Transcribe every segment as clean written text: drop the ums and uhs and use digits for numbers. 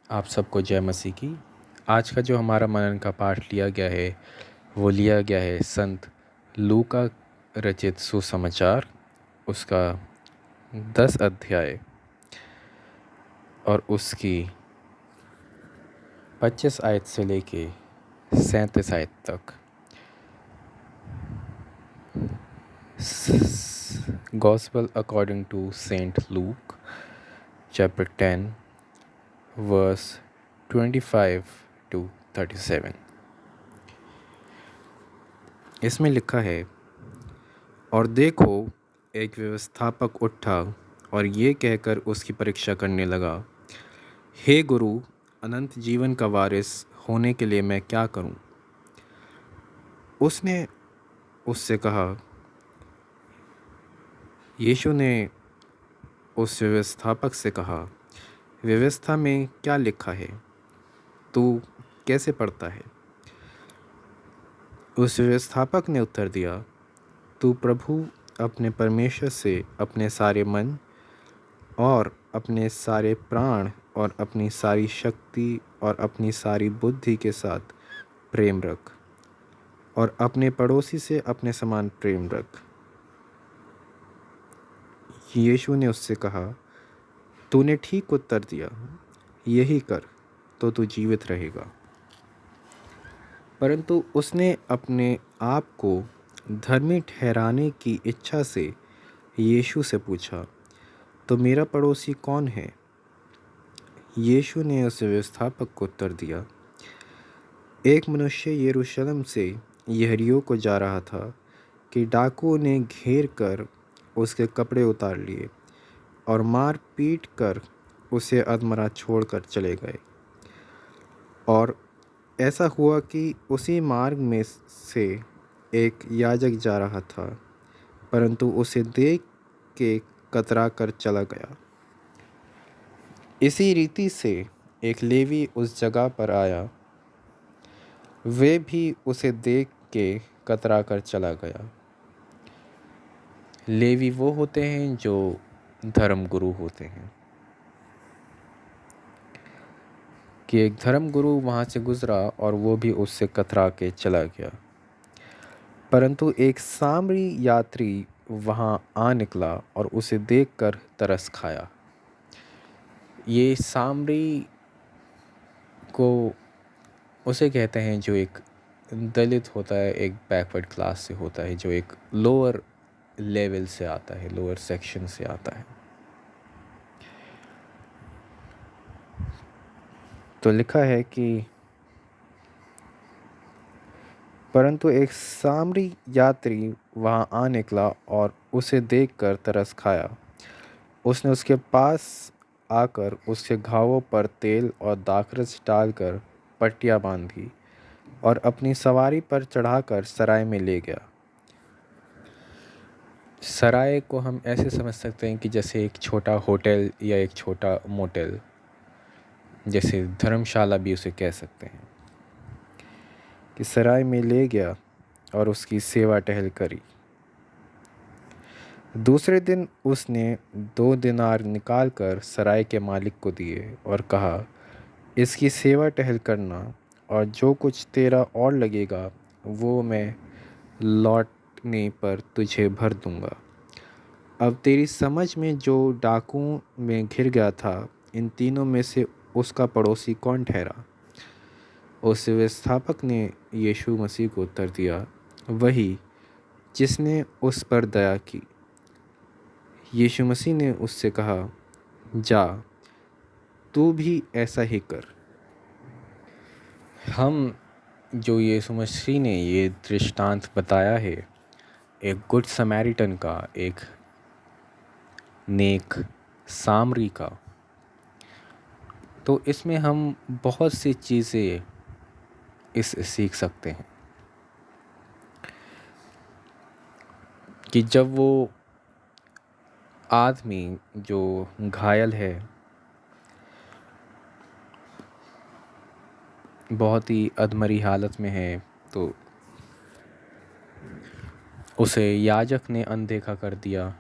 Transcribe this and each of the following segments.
आप सबको जय मसीह की। आज का जो हमारा मनन का पाठ लिया गया है वो लिया गया है संत लूका रचित सुसमाचार उसका 10 अध्याय और उसकी 25 आयत से लेके 37 आयत तक। Gospel according to Saint Luke chapter 10 verse 25 to 37। इसमें लिखा है, और देखो एक व्यवस्थापक उठा और ये कहकर उसकी परीक्षा करने लगा, हे गुरु, अनंत जीवन का वारिस होने के लिए मैं क्या करूं? उसने उससे कहा, यीशु ने उस व्यवस्थापक से कहा, व्यवस्था में क्या लिखा है, तू कैसे पढ़ता है? उस व्यवस्थापक ने उत्तर दिया, तू प्रभु अपने परमेश्वर से अपने सारे मन और अपने सारे प्राण और अपनी सारी शक्ति और अपनी सारी बुद्धि के साथ प्रेम रख, और अपने पड़ोसी से अपने समान प्रेम रख। यीशु ने उससे कहा, तूने ठीक उत्तर दिया, यही कर तो तू जीवित रहेगा। परंतु उसने अपने आप को धर्मी ठहराने की इच्छा से यीशु से पूछा, तो मेरा पड़ोसी कौन है? यीशु ने उस व्यवस्थापक को उत्तर दिया, एक मनुष्य यरूशलेम से यरीहो को जा रहा था कि डाकुओं ने घेर कर उसके कपड़े उतार लिए और मार पीट कर उसे अधमरा छोड़कर चले गए। और ऐसा हुआ कि उसी मार्ग में से एक याजक जा रहा था, परंतु उसे देख के कतरा कर चला गया। इसी रीति से एक लेवी उस जगह पर आया, वे भी उसे देख के कतरा कर चला गया। लेवी वो होते हैं जो धर्म गुरु होते हैं कि एक धर्म गुरु वहाँ से गुजरा और वो भी उससे कतरा के चला गया। परंतु एक सामरी यात्री वहाँ आ निकला और उसे देखकर तरस खाया। ये सामरी को उसे कहते हैं जो एक दलित होता है, एक बैकवर्ड क्लास से होता है, जो एक लोअर लेवल से आता है, लोअर सेक्शन से आता है। तो लिखा है कि परंतु एक सामरी यात्री वहाँ आ निकला और उसे देखकर तरस खाया। उसने उसके पास आकर उसके घावों पर तेल और दाखरस डालकर पट्टियाँ बांधी और अपनी सवारी पर चढ़ाकर सराय में ले गया। सराय को हम ऐसे समझ सकते हैं कि जैसे एक छोटा होटल या एक छोटा मोटेल, जैसे धर्मशाला भी उसे कह सकते हैं, कि सराय में ले गया और उसकी सेवा टहल करी। दूसरे दिन उसने 2 दिनार निकालकर सराय के मालिक को दिए और कहा, इसकी सेवा टहल करना, और जो कुछ तेरा और लगेगा वो मैं लौटने पर तुझे भर दूंगा। अब तेरी समझ में जो डाकुओं में घिर गया था, इन तीनों में से उसका पड़ोसी कौन ठहरा? उस व्यवस्थापक ने यीशु मसीह को उत्तर दिया, वही जिसने उस पर दया की। यीशु मसीह ने उससे कहा, जा, तू भी ऐसा ही कर। हम जो यीशु मसीह ने ये दृष्टांत बताया है, एक गुड समैरिटन का, एक नेक सामरी का, तो इसमें हम बहुत सी चीज़ें सीख सकते हैं कि जब वो आदमी जो घायल है, बहुत ही अधमरी हालत में है, तो उसे याजक ने अनदेखा कर दिया,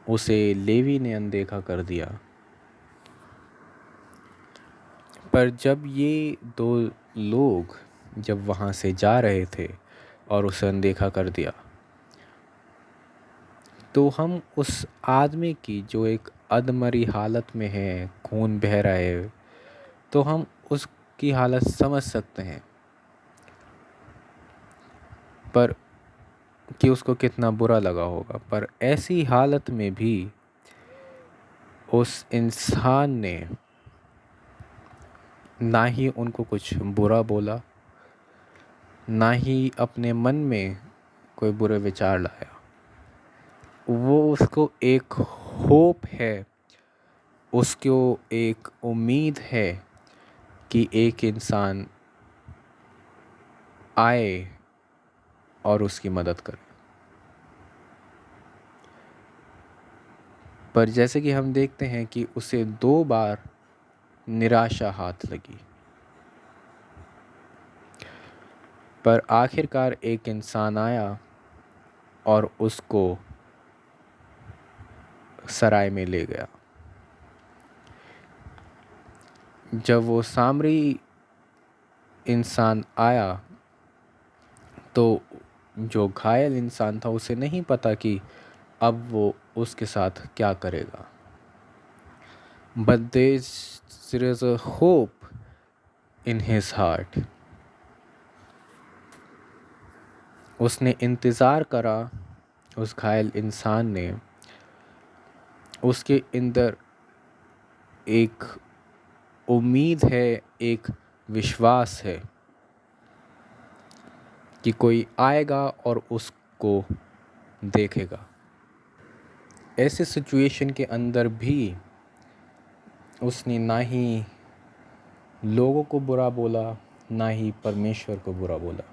उसे लेवी ने अनदेखा कर दिया। पर जब ये दो लोग जब वहाँ से जा रहे थे और उसे अनदेखा कर दिया, तो हम उस आदमी की जो एक अधमरी हालत में है, खून बह रहा है, तो हम उसकी हालत समझ सकते हैं पर कि उसको कितना बुरा लगा होगा। पर ऐसी हालत में भी उस इंसान ने ना ही उनको कुछ बुरा बोला, ना ही अपने मन में कोई बुरे विचार लाया। वो उसको एक होप है, उसको एक उम्मीद है कि एक इंसान आए और उसकी मदद करे। पर जैसे कि हम देखते हैं कि उसे 2 बार निराशा हाथ लगी, पर आखिरकार एक इंसान आया और उसको सराय में ले गया। जब वो सामरी इंसान आया तो जो घायल इंसान था उसे नहीं पता कि अब वो उसके साथ क्या करेगा। But there is a hope in his heart. उसने इंतज़ार करा, उस घायल इंसान ने। उसके अंदर एक उम्मीद है, एक विश्वास है कि कोई आएगा और उसको देखेगा। ऐसे सिचुएशन के अंदर भी उसने ना ही लोगों को बुरा बोला, ना ही परमेश्वर को बुरा बोला।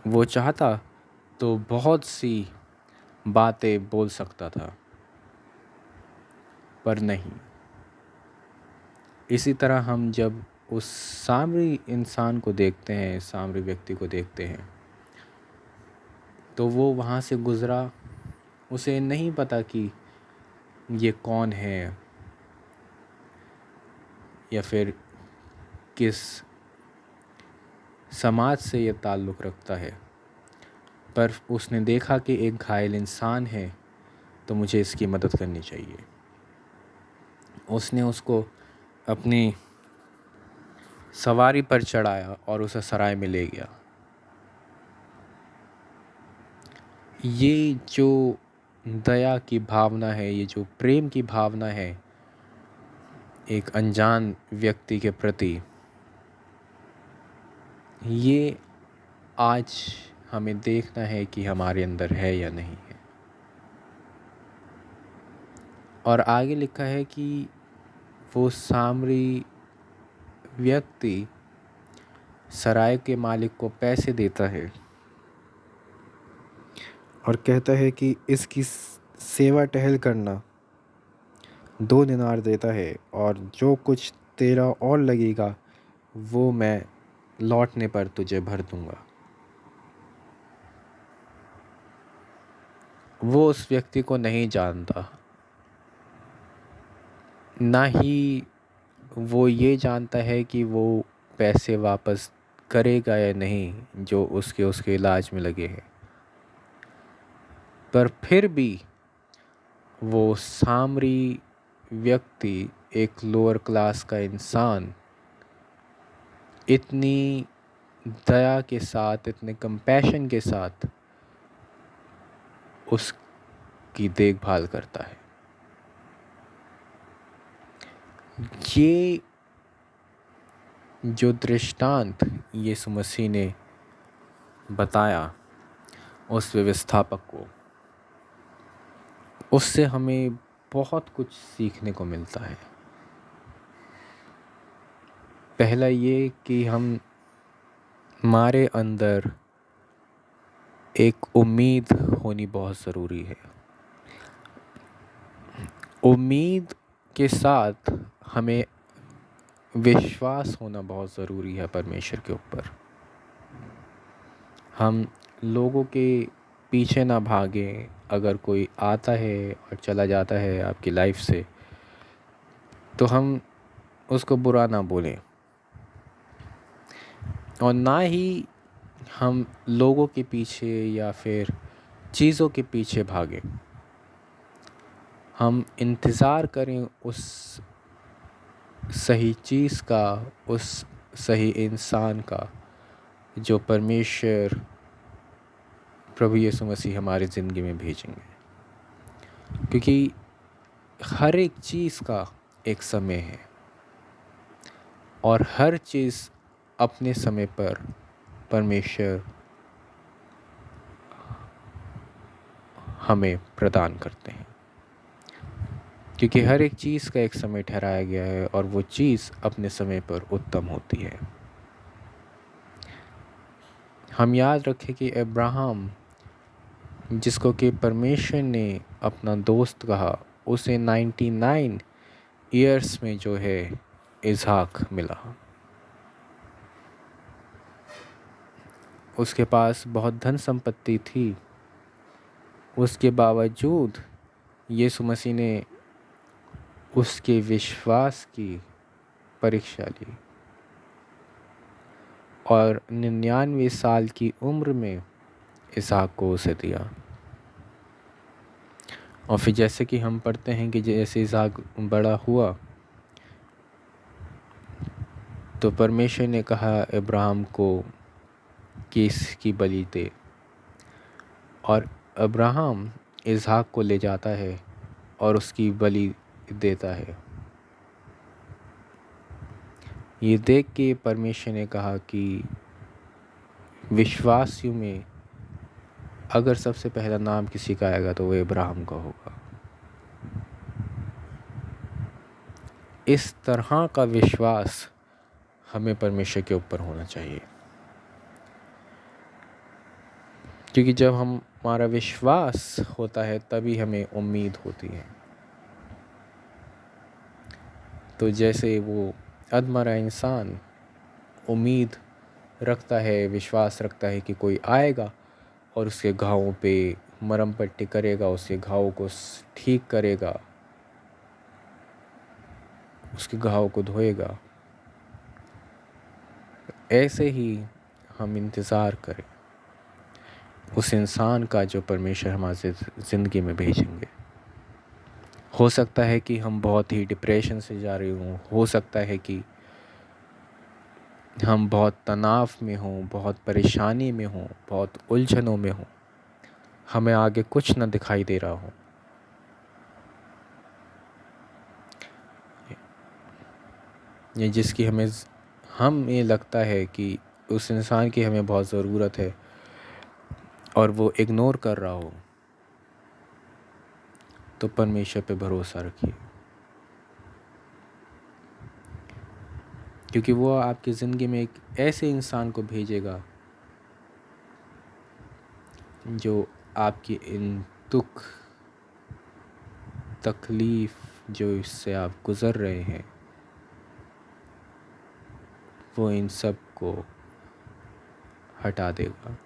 वो चाहता तो बहुत सी बातें बोल सकता था, पर नहीं। इसी तरह हम जब उस सामरी इंसान को देखते हैं, सामरी व्यक्ति को देखते हैं, तो वो वहाँ से गुज़रा। उसे नहीं पता कि ये कौन है या फिर किस समाज से ये ताल्लुक़ रखता है, पर उसने देखा कि एक घायल इंसान है तो मुझे इसकी मदद करनी चाहिए। उसने उसको अपनी सवारी पर चढ़ाया और उसे सराय में ले गया। ये जो दया की भावना है, ये जो प्रेम की भावना है एक अनजान व्यक्ति के प्रति, ये आज हमें देखना है कि हमारे अंदर है या नहीं है। और आगे लिखा है कि वो सामरी व्यक्ति सराय के मालिक को पैसे देता है और कहता है कि इसकी सेवा टहल करना, 2 दिनार देता है और जो कुछ तेरा और लगेगा वो मैं लौटने पर तुझे भर दूंगा। वो उस व्यक्ति को नहीं जानता, ना ही वो ये जानता है कि वो पैसे वापस करेगा या नहीं जो उसके इलाज में लगे हैं। पर फिर भी वो सामरी व्यक्ति, एक लोअर क्लास का इंसान, इतनी दया के साथ, इतने कंपैशन के साथ उसकी देखभाल करता है। ये जो दृष्टांत यीशु मसीह ने बताया उस व्यवस्थापक को, उससे हमें बहुत कुछ सीखने को मिलता है। पहला ये कि हमारे अंदर एक उम्मीद होनी बहुत ज़रूरी है। उम्मीद के साथ हमें विश्वास होना बहुत ज़रूरी है परमेश्वर के ऊपर। हम लोगों के पीछे ना भागें। अगर कोई आता है और चला जाता है आपकी लाइफ से, तो हम उसको बुरा ना बोलें और ना ही हम लोगों के पीछे या फिर चीज़ों के पीछे भागें। हम इंतज़ार करें उस सही चीज़ का, उस सही इंसान का जो परमेश्वर प्रभु यीशु मसीह हमारी ज़िंदगी में भेजेंगे। क्योंकि हर एक चीज़ का एक समय है और हर चीज़ अपने समय पर परमेश्वर हमें प्रदान करते हैं। क्योंकि हर एक चीज़ का एक समय ठहराया गया है और वो चीज़ अपने समय पर उत्तम होती है। हम याद रखें कि अब्राहम, जिसको कि परमेश्वर ने अपना दोस्त कहा, उसे 99 ईयर्स में जो है इसहाक मिला। उसके पास बहुत धन संपत्ति थी, उसके बावजूद यीशु मसीह ने उसके विश्वास की परीक्षा ली और 99 साल की उम्र में इसहाक को उसे दिया। और फिर जैसे कि हम पढ़ते हैं कि जैसे इसहाक बड़ा हुआ तो परमेश्वर ने कहा अब्राहम को कि इसकी बलि दे, और अब्राहम इसहाक को ले जाता है और उसकी बलि देता है। ये देख के परमेश्वर ने कहा कि विश्वासियों में अगर सबसे पहला नाम किसी का आएगा तो वो अब्राहम का होगा। इस तरह का विश्वास हमें परमेश्वर के ऊपर होना चाहिए, क्योंकि जब हमारा विश्वास होता है तभी हमें उम्मीद होती है। तो जैसे वो अधमरा इंसान उम्मीद रखता है, विश्वास रखता है कि कोई आएगा और उसके घावों पे मरहम पट्टी करेगा, उसके घावों को ठीक करेगा, उसके घाव को धोएगा, ऐसे ही हम इंतज़ार करें उस इंसान का जो परमेश्वर हमारे ज़िंदगी में भेजेंगे। हो सकता है कि हम बहुत ही डिप्रेशन से जा रहे हों, हो सकता है कि हम बहुत तनाव में हों, बहुत परेशानी में हों, बहुत उलझनों में हों, हमें आगे कुछ न दिखाई दे रहा हो, ये जिसकी हमें लगता है कि उस इंसान की हमें बहुत ज़रूरत है और वो इग्नोर कर रहा हो, तो परमेश्वर पे भरोसा रखिए, क्योंकि वो आपकी ज़िंदगी में एक ऐसे इंसान को भेजेगा जो आपकी इन दुख तकलीफ़ जो इससे आप गुज़र रहे हैं, वो इन सब को हटा देगा।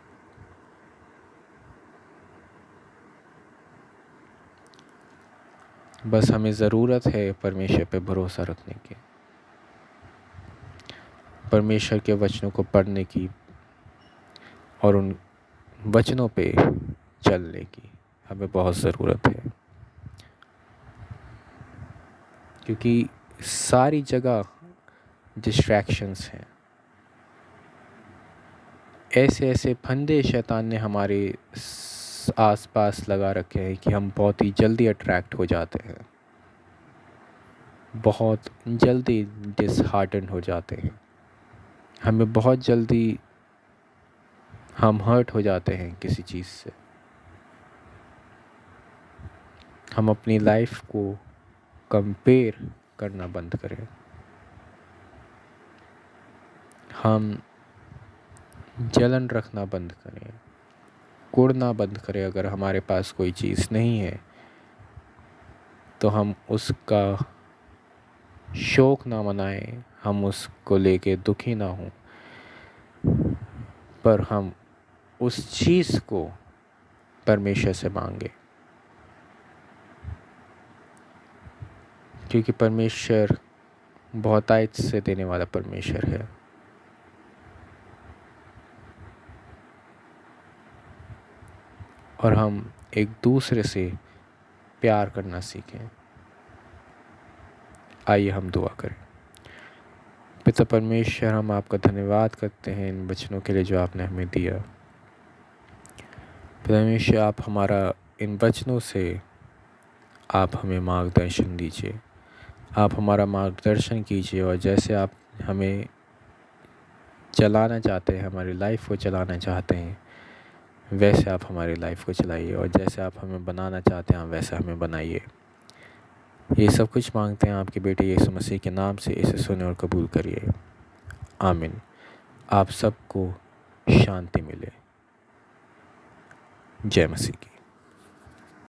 बस हमें ज़रूरत है परमेश्वर पे भरोसा रखने की, परमेश्वर के वचनों को पढ़ने की और उन वचनों पे चलने की हमें बहुत ज़रूरत है। क्योंकि सारी जगह डिस्ट्रैक्शंस हैं, ऐसे ऐसे फंदे शैतान ने हमारे आसपास लगा रखे हैं कि हम बहुत ही जल्दी अट्रैक्ट हो जाते हैं, बहुत जल्दी डिसहार्टन हो जाते हैं, हमें बहुत जल्दी हम हर्ट हो जाते हैं किसी चीज़ से। हम अपनी लाइफ को कंपेयर करना बंद करें, हम जलन रखना बंद करें, कुढ़ना बंद करें। अगर हमारे पास कोई चीज़ नहीं है तो हम उसका शौक ना मनाएं, हम उसको लेके दुखी ना हों, पर हम उस चीज़ को परमेश्वर से मांगे, क्योंकि परमेश्वर बहुतायत से देने वाला परमेश्वर है। और हम एक दूसरे से प्यार करना सीखें। आइए हम दुआ करें। पिता परमेश्वर, हम आपका धन्यवाद करते हैं इन वचनों के लिए जो आपने हमें दिया। परमेश्वर, आप हमारा इन वचनों से आप हमें मार्गदर्शन दीजिए। आप हमारा मार्गदर्शन कीजिए और जैसे आप हमें चलाना चाहते हैं, हमारी लाइफ को चलाना चाहते हैं, वैसे आप हमारी लाइफ को चलाइए। और जैसे आप हमें बनाना चाहते हैं वैसे हमें बनाइए। ये सब कुछ मांगते हैं आपके बेटे यीशु मसीह के नाम से। इसे सुने और कबूल करिए। आमीन। आप सबको शांति मिले। जय मसीह की।